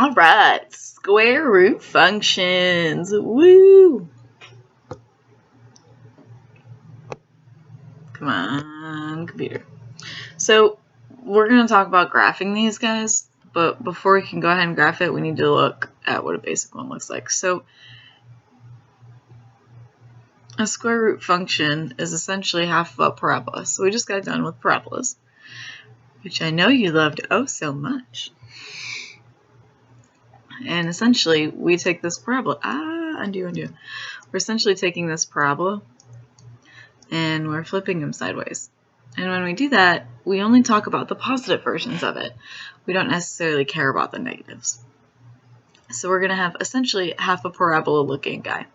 All right, square root functions. Woo! Come on, computer. So we're going to talk about graphing these guys, but before we can go ahead and graph it, we need to look at what a basic one looks like. So a square root function is essentially half of a parabola. So we just got done with parabolas, which I know you loved oh so much. And essentially, we take this parabola, undo. We're essentially taking this parabola and we're flipping them sideways. And when we do that, we only talk about the positive versions of it. We don't necessarily care about the negatives. So we're going to have essentially half a parabola looking guy.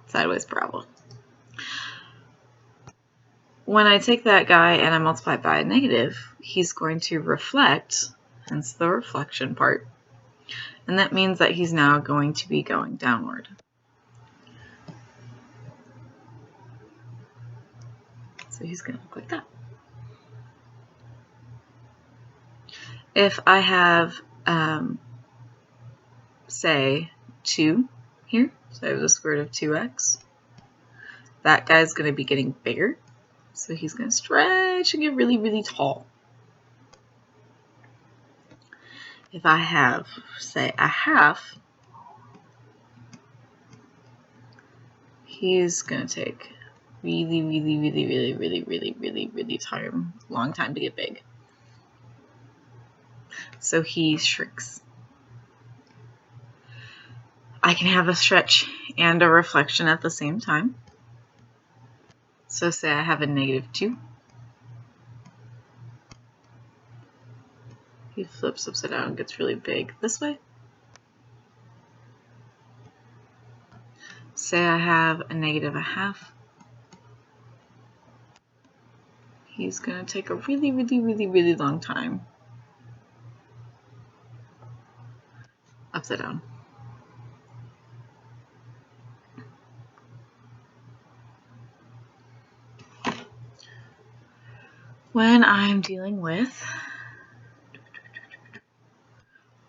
Sideways parabola. When I take that guy and I multiply it by a negative, he's going to reflect, hence the reflection part. And that means that he's now going to be going downward. So he's going to look like that. If I have, say, 2 here, so I have the square root of 2x, that guy's going to be getting bigger. So he's going to stretch and get really, really tall. If I have, say, a half, he's going to take really long time to get big. So he shrinks. I can have a stretch and a reflection at the same time. So say I have a -2. He flips upside down and gets really big this way. Say I have a -0.5. He's going to take a really long time upside down. When I'm dealing with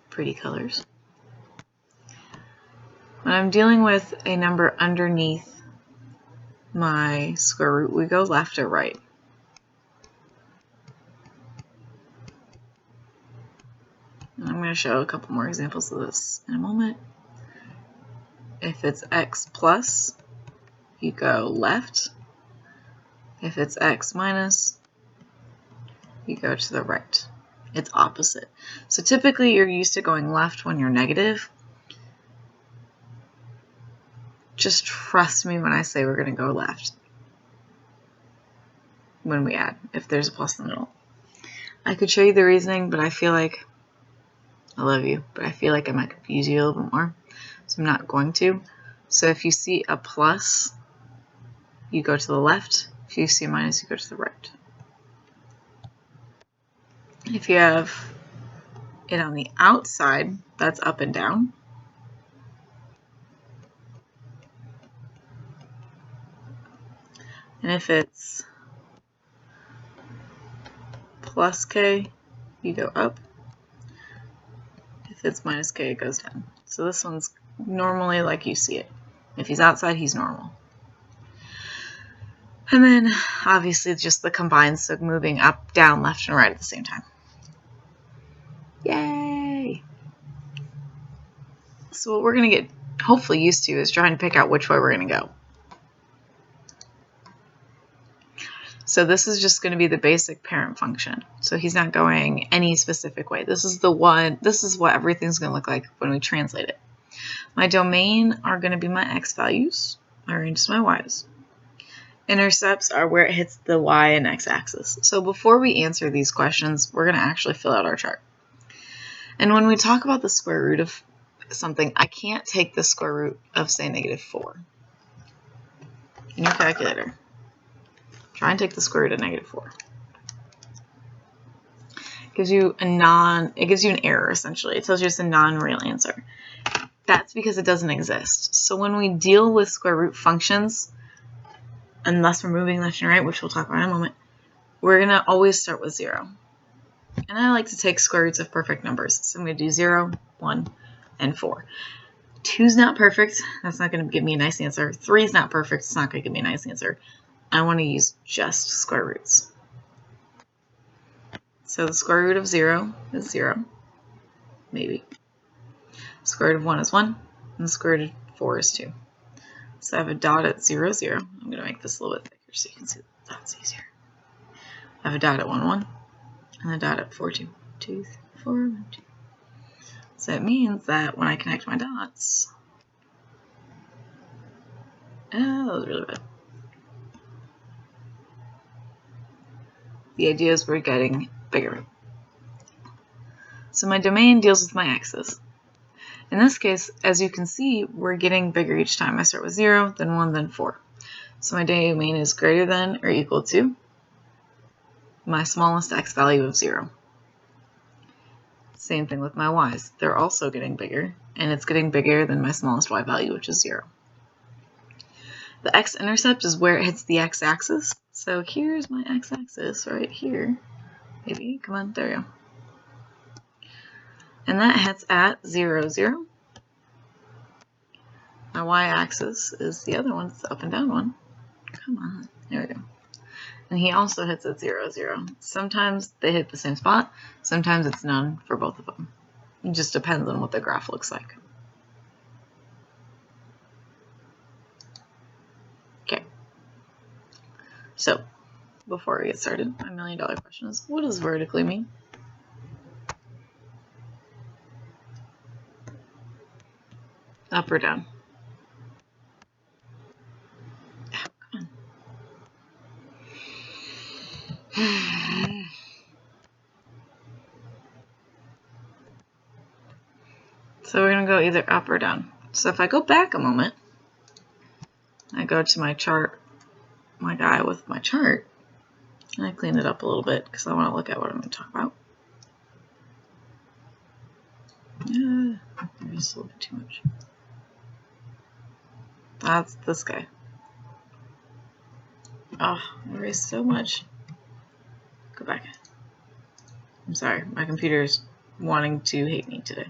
pretty colors, when I'm dealing with a number underneath my square root, we go left or right. And I'm going to show a couple more examples of this in a moment. If it's x plus, you go left. If it's x minus, you go to the right. It's opposite. So typically you're used to going left when you're negative. Just trust me when I say we're going to go left when we add, if there's a plus in the middle. I could show you the reasoning, but I feel like, I love you, but I feel like I might confuse you a little bit more, so I'm not going to. So if you see a plus, you go to the left. If you see a minus, you go to the right. If you have it on the outside, that's up and down. And if it's plus k, you go up. If it's minus k, it goes down. So this one's normally like you see it. If he's outside, he's normal. And then obviously just the combined, so moving up, down, left, and right at the same time. Yay! So what we're going to get hopefully used to is trying to pick out which way we're going to go. So this is just going to be the basic parent function. So he's not going any specific way. This is what everything's going to look like when we translate it. My domain are going to be my x values. My range is my y's. Intercepts are where it hits the y and x axis. So before we answer these questions, we're going to actually fill out our chart. And when we talk about the square root of something, I can't take the square root of, say, -4 in your calculator. Try and take the square root of -4. It gives you an error, essentially. It tells you it's a non-real answer. That's because it doesn't exist. So when we deal with square root functions, unless we're moving left and right, which we'll talk about in a moment, we're going to always start with 0. And I like to take square roots of perfect numbers. So I'm going to do 0, 1, and 4. 2's not perfect. That's not going to give me a nice answer. 3 is not perfect. It's not going to give me a nice answer. I want to use just square roots. So the square root of 0 is 0. Maybe. Square root of 1 is 1. And the square root of 4 is 2. So I have a dot at 0, 0. I'm going to make this a little bit thicker so you can see the dots easier. I have a dot at 1, 1. And a dot at 4, 2. 2, 3, 4, 1, 2. So it means that when I connect my dots... that was really bad. The idea is we're getting bigger. So my domain deals with my axis. In this case, as you can see, we're getting bigger each time. I start with 0, then 1, then 4. So my domain is greater than or equal to my smallest x value of 0. Same thing with my y's. They're also getting bigger, and it's getting bigger than my smallest y value, which is 0. The x-intercept is where it hits the x-axis. So here's my x-axis right here. Maybe, come on, there we go. And that hits at 0, 0. My y-axis is the other one, it's the up and down one. Come on, there we go. And he also hits at 0, 0. Sometimes they hit the same spot, sometimes it's none for both of them. It just depends on what the graph looks like. Okay. So, before we get started, my $1 million question is, what does vertically mean? Up or down? Oh, come on. So we're going to go either up or down. So if I go back a moment, I go to my chart, my guy with my chart, and I clean it up a little bit because I want to look at what I'm going to talk about. There's a little bit too much. That's this guy. Oh, I erased so much. Go back. I'm sorry, my computer's wanting to hate me today.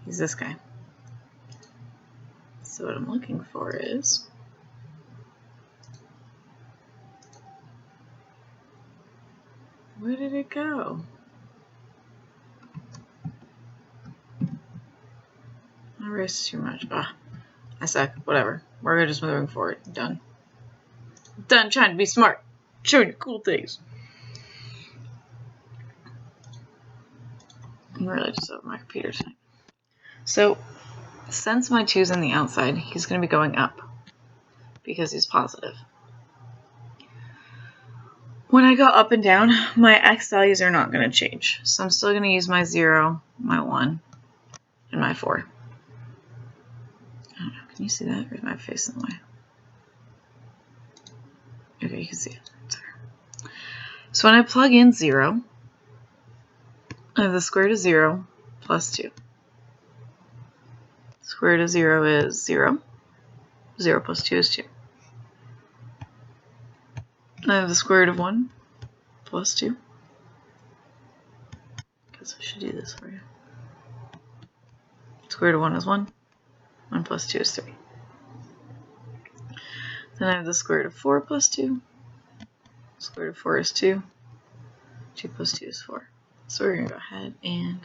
He's this guy. So what I'm looking for is where did it go? I erased too much. I suck. Whatever. We're just moving forward. Done. Done trying to be smart. Showing you cool things. I'm really just over my computer tonight. So, since my 2's on the outside, he's going to be going up because he's positive. When I go up and down, my x values are not going to change. So I'm still going to use my 0, my 1, and my 4. I don't know, can you see that? Or is my face in the way? Okay, you can see it. Sorry. So when I plug in 0, I have the square root of 0 plus 2. Square root of 0 is 0. 0 plus 2 is 2. I have the square root of 1 plus 2. I guess I should do this for you. Square root of 1 is 1. 1 plus 2 is 3. Then I have the square root of 4 plus 2. Square root of 4 is 2. 2 plus 2 is 4. So we're going to go ahead and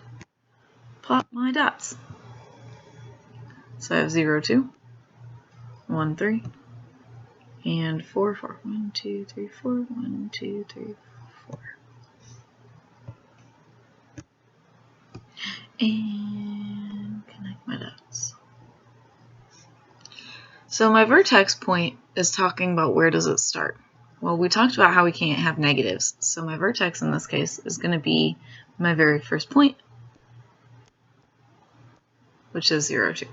plot my dots. So I have 0, 2, 1, 3, and 4, 4. 1, 2, 3, 4, 1, 2, 3, 4. And connect my dots. So my vertex point is talking about where does it start. Well, we talked about how we can't have negatives. So my vertex in this case is going to be my very first point, which is 0, 2.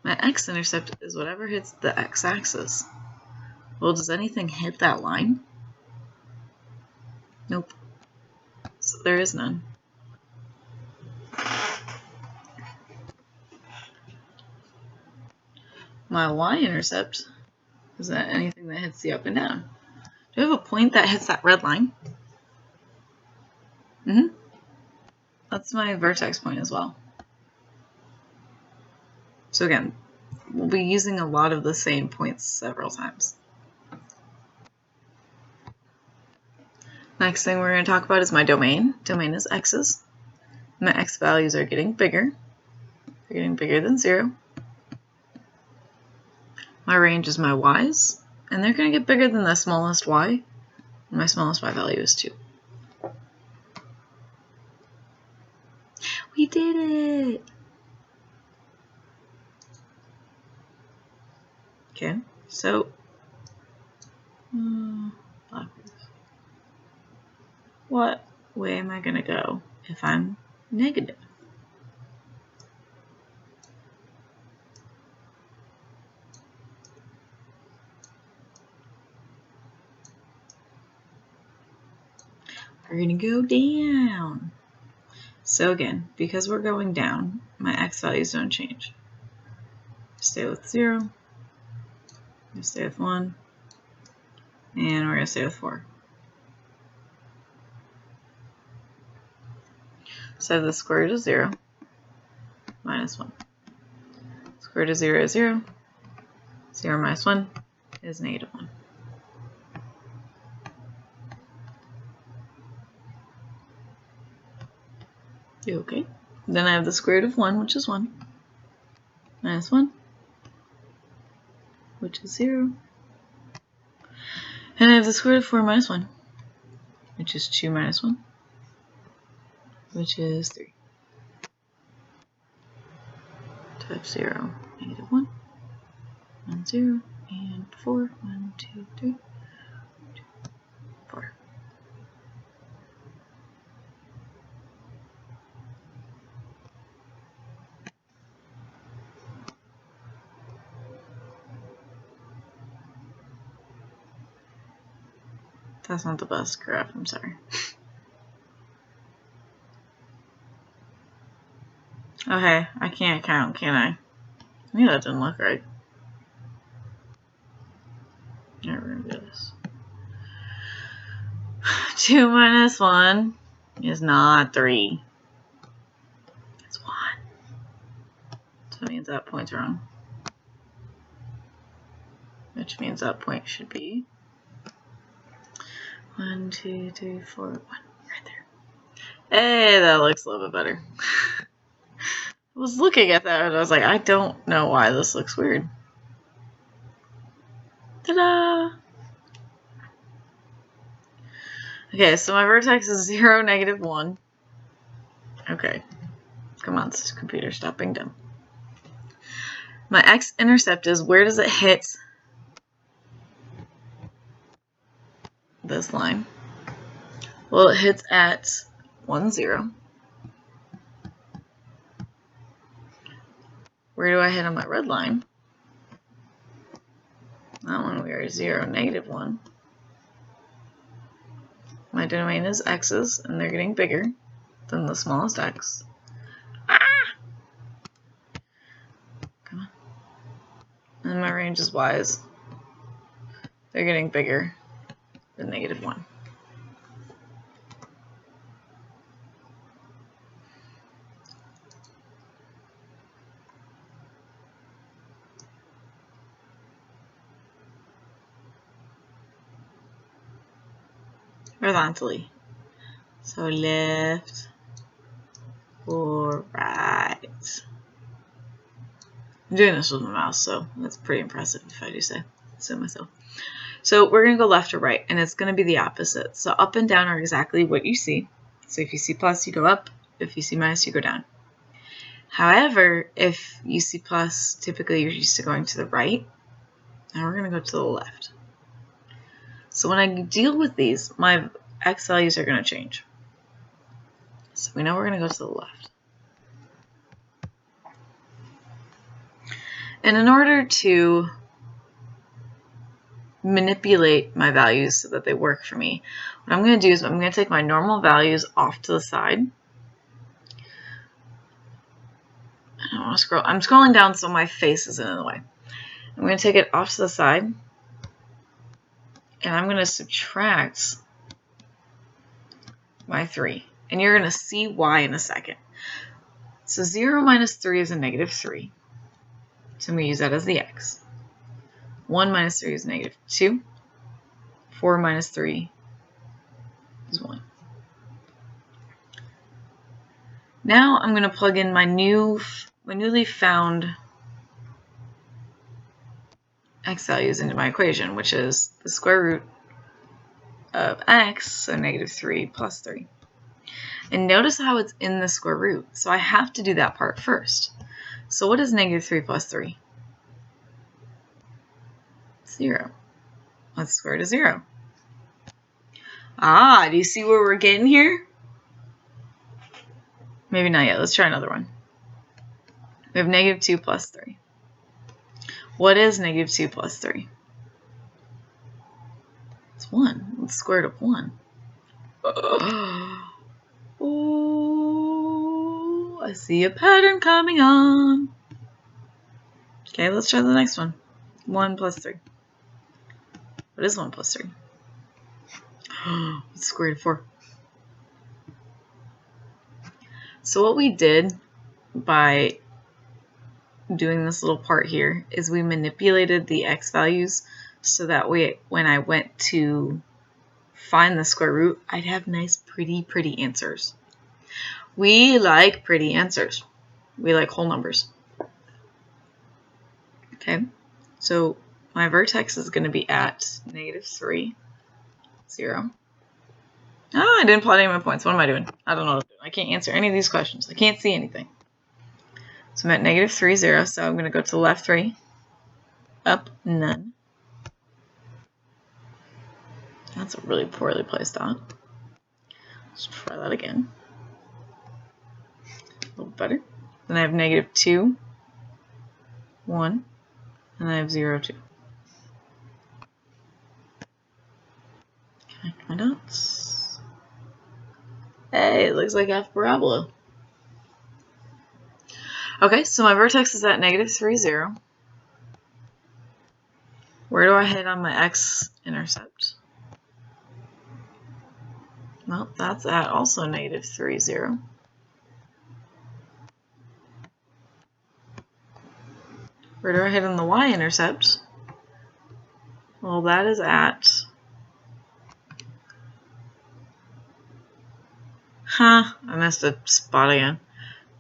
My x-intercept is whatever hits the x-axis. Well, does anything hit that line? Nope. So there is none. My y-intercept Is that anything that hits the up and down? Do I have a point that hits that red line? That's my vertex point as well. So again, we'll be using a lot of the same points several times. Next thing we're going to talk about is my domain. Domain is x's. My x values are getting bigger. They're getting bigger than 0. My range is my y's, and they're going to get bigger than the smallest y. And my smallest y value is 2. We did it! Okay, so what way am I going to go if I'm negative? We're going to go down. So again, because we're going down, my x values don't change. Stay with 0. We stay with 1. And we're going to stay with 4. So the square root of 0 minus 1. Square root of 0 is 0. 0 minus 1 is negative 1. Okay. Then I have the square root of 1, which is 1, minus 1, which is 0. And I have the square root of 4 minus 1, which is 2 minus 1, which is 3. Type 0, negative 1, 1, 0, and 4. 1, 2, 3, 2, 4. That's not the best graph, I'm sorry. Okay, I can't count, can I? Maybe that didn't look right. Alright, we're gonna do this. 2 minus 1 is not 3. It's 1. So that means that point's wrong. Which means that point should be 1, 2, 3, 4, 1. Right there. Hey, that looks a little bit better. I was looking at that and I was like, I don't know why this looks weird. Ta-da! Okay, so my vertex is 0, negative 1. Okay. Come on, computer, stop being dumb. My x-intercept is, where does it hit this line? Well, it hits at 1, 0. Where do I hit on my red line? That one we are 0, negative 1. My domain is x's, and they're getting bigger than the smallest x. Ah! Come on. And my range is y's. They're getting bigger than negative 1. Horizontally. So left or right. I'm doing this with my mouse, so that's pretty impressive if I do say so myself. So we're going to go left or right, and it's going to be the opposite. So up and down are exactly what you see. So if you see plus, you go up. If you see minus, you go down. However, if you see plus, typically you're used to going to the right. Now we're going to go to the left. So when I deal with these, my x values are going to change. So we know we're going to go to the left. And in order to manipulate my values so that they work for me, what I'm going to do is I'm going to take my normal values off to the side. I don't want to scroll. I'm scrolling down so my face isn't in the way. I'm going to take it off to the side, and I'm going to subtract my 3. And you're going to see why in a second. So 0 minus 3 is a negative 3. So I'm going to use that as the x. 1 minus 3 is negative 2. 4 minus 3 is 1. Now I'm going to plug in my newly found x values into my equation, which is the square root of x, so negative 3 plus 3. And notice how it's in the square root, so I have to do that part first. So what is negative 3 plus 3? 0. Let's square root of 0. Ah, do you see where we're getting here? Maybe not yet. Let's try another one. We have negative 2 plus 3. What is negative 2 plus 3? It's 1. Let's square root of 1. Oh, I see a pattern coming on. Okay, let's try the next one. 1 plus 3. What is 1 plus 3? Let's square root of 4. So what we did by doing this little part here is we manipulated the x values so that when I went to find the square root, I'd have nice, pretty answers. We like pretty answers. We like whole numbers. Okay, so my vertex is going to be at negative 3, 0. Oh, I didn't plot any of my points. What am I doing? I don't know what to do. I can't answer any of these questions. I can't see anything. So I'm at negative 3, 0, so I'm going to go to the left 3, up, none. That's a really poorly placed dot. Let's try that again. A little better. Then I have negative 2, 1, and I have 0, 2. Connect my dots. Hey, it looks like I have parabola. Okay, so my vertex is at negative 3, 0. Where do I hit on my x-intercept? Well, that's at also negative 3, 0. Where do I hit on the y-intercept? Well, that is at... I missed a spot again.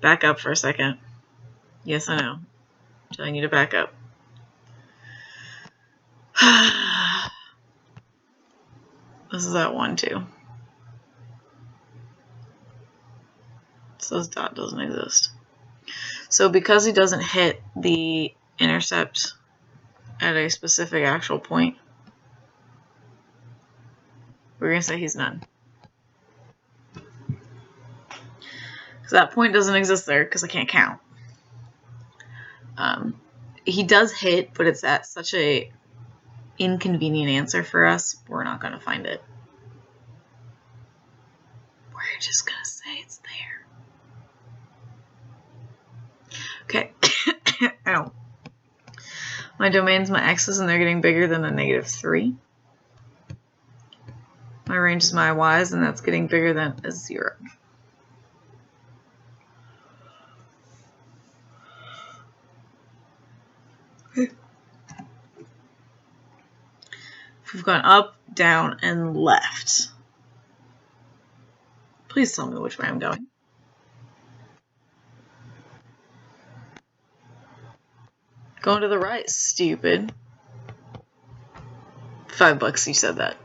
Back up for a second. Yes, I know. I'm telling you to back up. This is at 1, 2. So this dot doesn't exist. So because he doesn't hit the intercept at a specific actual point, we're going to say he's none. Because that point doesn't exist there because I can't count. He does hit, but it's at such a inconvenient answer for us, we're not going to find it. We're just going to say it's there. Okay. Ow. My domain's my x's, and they're getting bigger than a negative 3. My range is my y's, and that's getting bigger than a 0. Okay. We've gone up, down, and left. Please tell me which way I'm going. Going to the right, stupid. $5 you said that.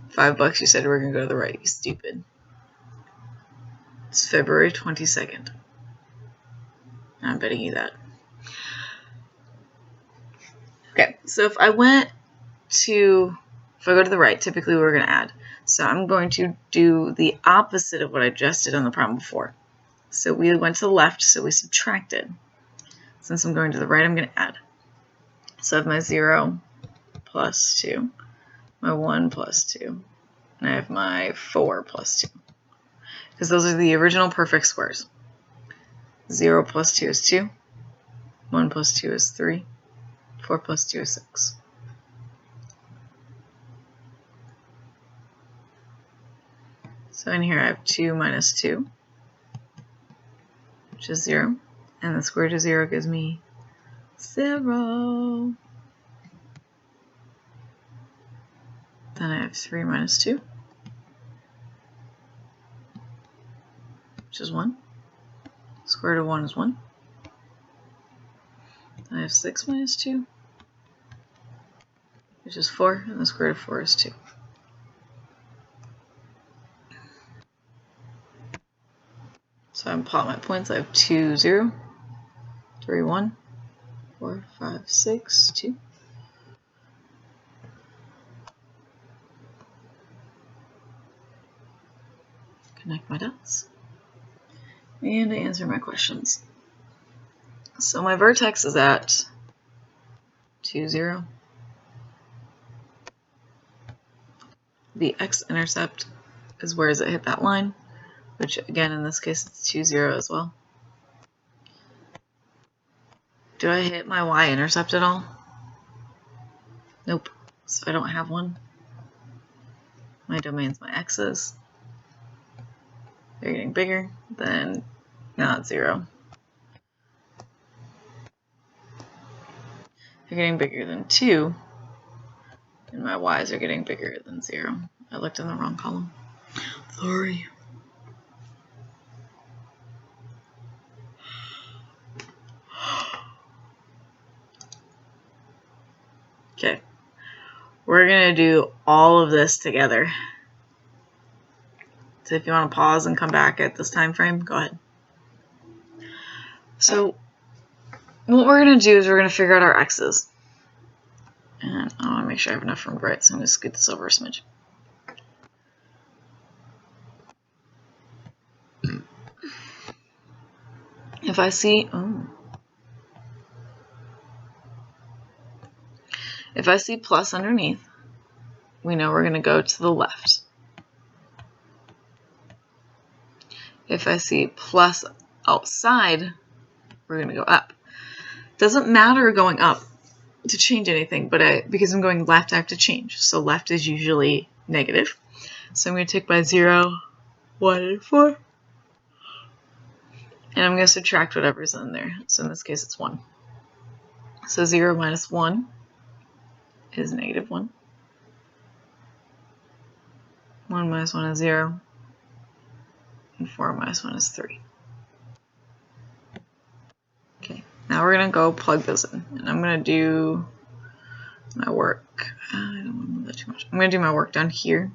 $5 you said we're going to go to the right, you stupid. It's February 22nd. I'm betting you that. Okay, so if I go to the right, typically we're going to add. So I'm going to do the opposite of what I just did on the problem before. So we went to the left, so we subtracted. Since I'm going to the right, I'm going to add. So I have my 0 plus 2, my 1 plus 2, and I have my 4 plus 2. Because those are the original perfect squares. 0 plus 2 is 2, 1 plus 2 is 3, 4 plus 2 is 6. So in here I have 2 minus 2, which is 0. And the square root of 0 gives me 0. Then I have 3 minus 2, which is 1. Square root of 1 is 1. Then I have 6 minus 2, which is 4. And the square root of 4 is 2. So I'm plotting my points. I have 2, 0, 3, 1, 4, 5, 6, 2. Connect my dots. And I answer my questions. So my vertex is at 2, 0. The x-intercept is where does it hit that line, which again in this case it's 2, 0 as well. Do I hit my y-intercept at all? Nope. So I don't have one. My domain's my x's. They're getting bigger, then not 0. They're getting bigger than 2, and my y's are getting bigger than 0. I looked in the wrong column. Sorry. Okay. We're going to do all of this together. So if you want to pause and come back at this time frame, go ahead. So what we're going to do is we're going to figure out our x's. And I want to make sure I have enough room to write, so I'm going to scoot this over a smidge. If I see, if I see plus underneath, we know we're going to go to the left. If I see plus outside, we're going to go up. Doesn't matter going up to change anything, but because I'm going left, I have to change. So left is usually negative. So I'm going to take by 0, 1, and 4. And I'm going to subtract whatever's in there. So in this case, it's 1. So 0 minus 1 is negative 1. 1 minus 1 is 0. And 4 minus 1 is 3. Okay, now we're going to go plug those in. And I'm going to do my work. I don't want to move that too much. I'm going to do my work down here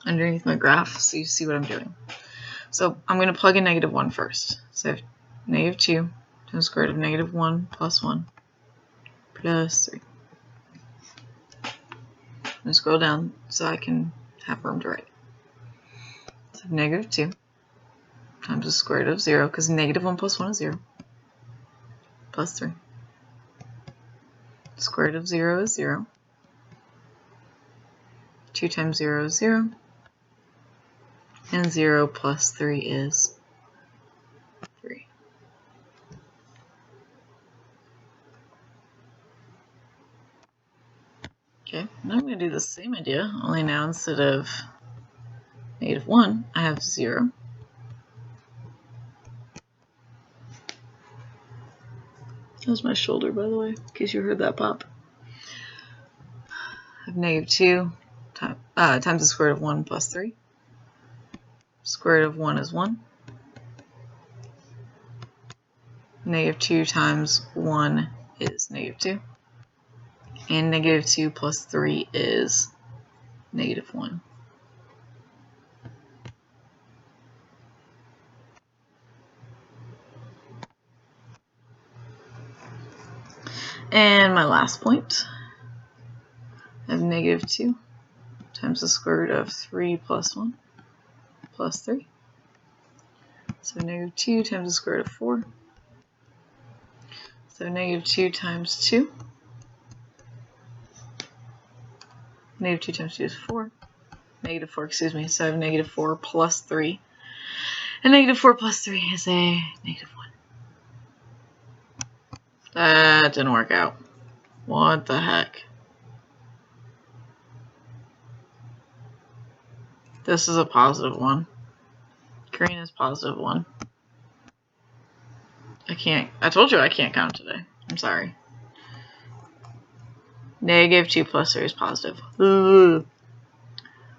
underneath my graph so you see what I'm doing. So I'm going to plug in negative 1 first. So I have negative 2 times the square root of negative 1 plus 1 plus 3. I'm going to scroll down so I can have room to write. So I have negative 2 times the square root of 0, because negative 1 plus 1 is 0, plus 3. Square root of 0 is 0. 2 times 0 is 0. And 0 plus 3 is 3. Okay, now I'm going to do the same idea, only now instead of negative 1, I have 0. That was my shoulder, by the way, in case you heard that pop. I have negative 2 times the square root of 1 plus 3. Square root of 1 is 1. Negative 2 times 1 is negative 2. And negative 2 plus 3 is negative 1. And my last point, I have negative 2 times the square root of 3 plus 1 plus 3. So negative 2 times the square root of 4. So negative 2 times 2. Negative 2 times 2 is 4. Negative 4, excuse me. So I have negative 4 plus 3. And negative 4 plus 3 is a negative 1. That didn't work out. What the heck? This is a positive 1. Green is positive 1. I told you I can't count today. I'm sorry. Negative 2 plus 3 is positive. Ooh.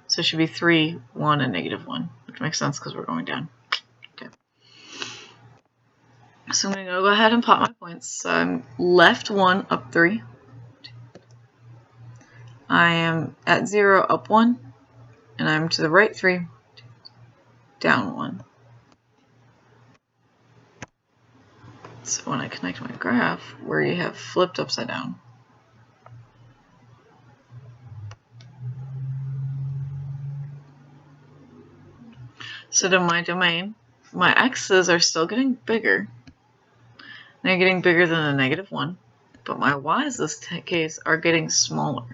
So it should be 3, 1, and negative 1, which makes sense because we're going down. Okay. So I'm going to go ahead and plot my points. So I'm left 1, up 3. I am at 0, up 1. And I'm to the right 3, down 1. So when I connect my graph, where you have flipped upside down, so to my domain, my x's are still getting bigger. They're getting bigger than the negative 1, but my y's in this case are getting smaller,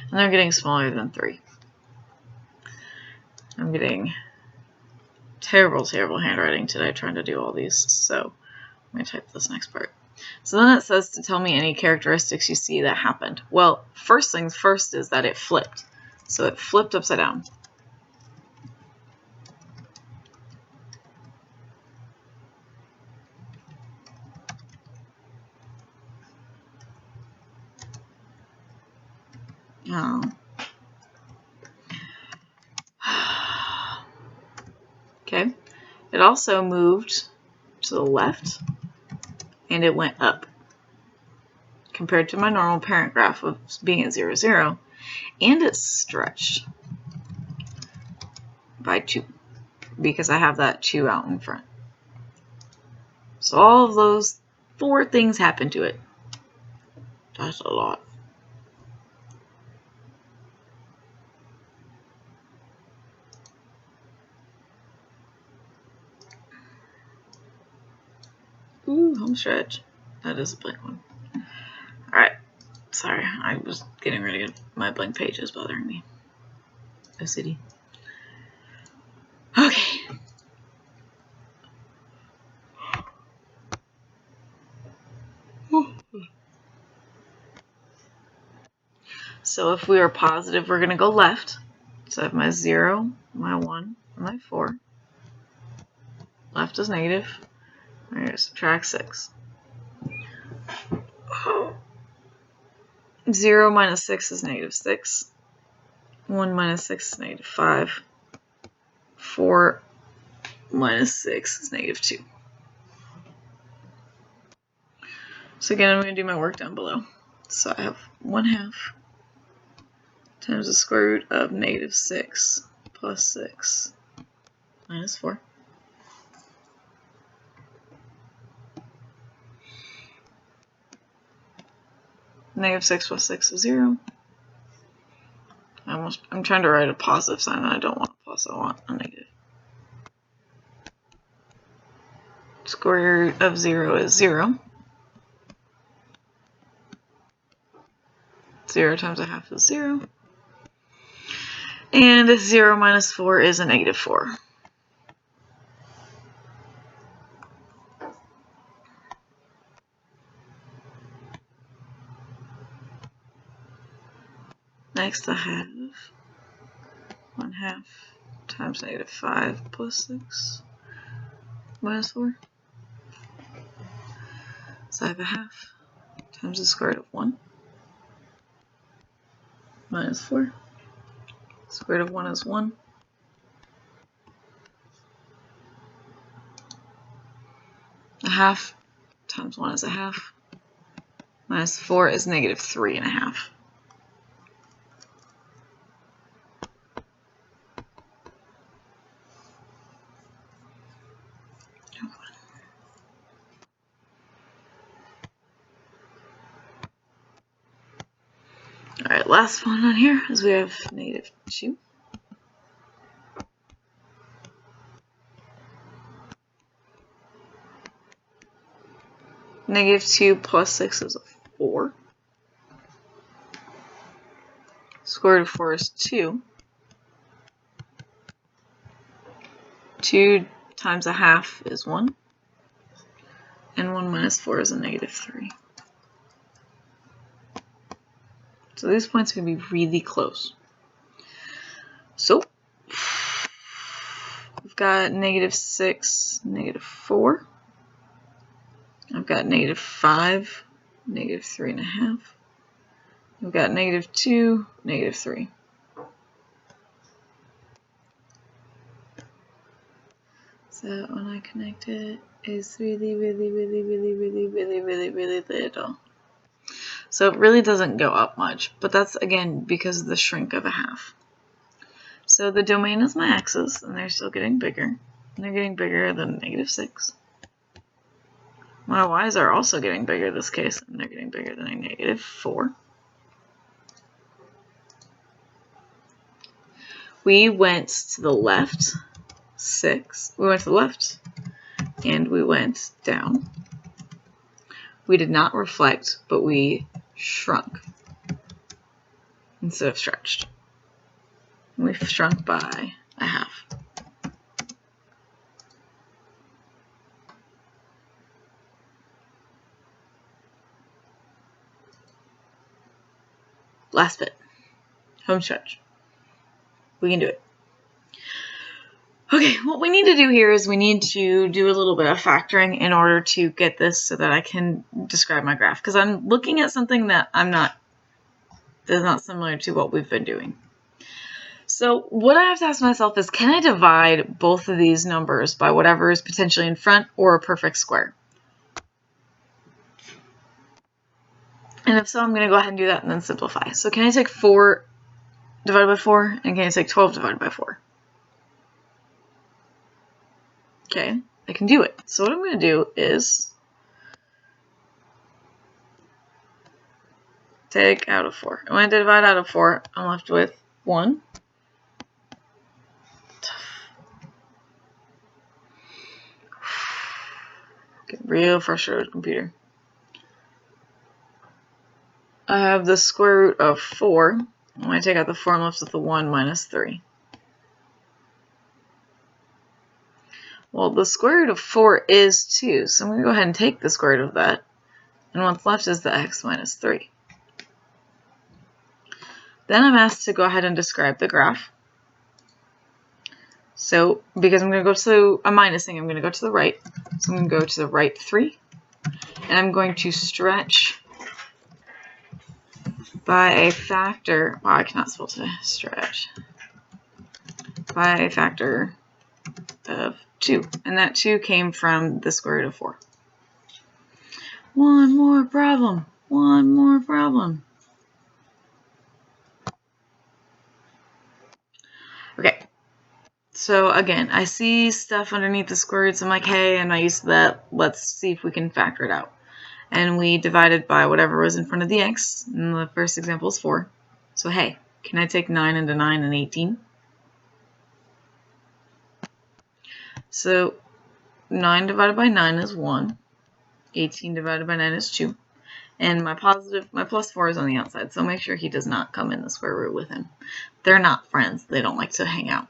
and they're getting smaller than 3. I'm getting terrible, terrible handwriting today trying to do all these, so I'm going to type this next part. So then it says to tell me any characteristics you see that happened. Well, first things first is that it flipped. So it flipped upside down. Oh. Okay. It also moved to the left, and it went up compared to my normal parent graph of being at 0, 0, and it's stretched by 2 because I have that 2 out in front. So all of those 4 things happened to it. That's a lot. Ooh, home stretch. That is a blank one. Alright. Sorry, I was getting ready to get my blank pages bothering me. OCD. Okay. So if we are positive, we're going to go left. So I have my 0, my 1, and my 4. Left is negative. I'm going to subtract 6. 0 minus 6 is negative 6. 1 minus 6 is negative 5. 4 minus 6 is negative 2. So again, I'm going to do my work down below. So I have 1/2 times the square root of negative 6 plus 6 minus 4. Negative 6 plus 6 is 0. I'm trying to write a positive sign, and I don't want a plus, I want a negative. Square root of 0 is 0. 0 times 1/2 is 0. And 0 minus 4 is a negative 4. Next I have 1/2 times negative 5 plus 6 minus 4. So I have 1/2 times the square root of 1 minus 4. Square root of 1 is 1. A half times 1 is 1/2. Minus 4 is negative 3.5. Alright, last one on here is we have negative 2. Negative 2 plus 6 is a 4. Square root of 4 is 2. 2 times 1/2 is 1. And 1 minus 4 is a negative 3. So these points are going to be really close. So we've got -6, -4. I've got -5, -3.5. We've got -2, -3. So when I connect it, it's really little. So it really doesn't go up much, but that's again because of the shrink of a half. So the domain is my x's, and they're still getting bigger. And they're getting bigger than -6. My y's are also getting bigger in this case, and they're getting bigger than a -4. We went to the left, 6. We went to the left, and we went down. We did not reflect, but we shrunk instead of stretched. We shrunk by a half. Last bit. Home stretch. We can do it. Okay, what we need to do here is we need to do a little bit of factoring in order to get this so that I can describe my graph. Because I'm looking at something that's not similar to what we've been doing. So what I have to ask myself is, can I divide both of these numbers by whatever is potentially in front or a perfect square? And if so, I'm going to go ahead and do that and then simplify. So can I take 4 divided by 4? And can I take 12 divided by 4? Okay, I can do it. So what I'm going to do is take out of 4. And when I divide out of 4, I'm left with 1. Get real frustrated with the computer. I have the square root of 4. When I take out the 4, I'm left with the 1 minus 3. Well, the square root of 4 is 2, so I'm going to go ahead and take the square root of that. And what's left is the x minus 3. Then I'm asked to go ahead and describe the graph. So, because I'm going to go to a minusing, I'm going to go to the right. So I'm going to go to the right 3. And I'm going to stretch by a factor. Wow, I cannot spell today. Stretch by a factor of 2. And that 2 came from the square root of 4. One more problem. One more problem. Okay. So again, I see stuff underneath the square roots. I'm like, hey, I'm not used to that. Let's see if we can factor it out. And we divided by whatever was in front of the x. And the first example is 4. So hey, can I take 9 into 9 and 18? So 9 divided by 9 is 1. 18 divided by 9 is 2. And my plus 4 is on the outside. So make sure he does not come in the square root with him. They're not friends. They don't like to hang out.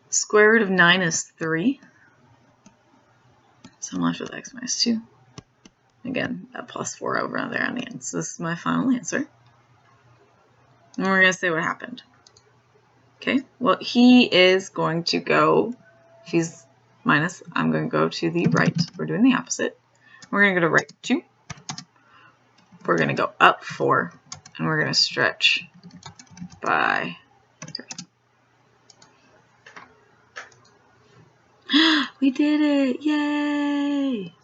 Square root of 9 is 3. So I'm left with x minus 2. Again, that plus 4 over there on the end. So this is my final answer. And we're going to say what happened. Okay, well, he is going to go, if he's minus, I'm going to go to the right. We're doing the opposite. We're going to go to right 2. We're going to go up 4. And we're going to stretch by 3. We did it! Yay!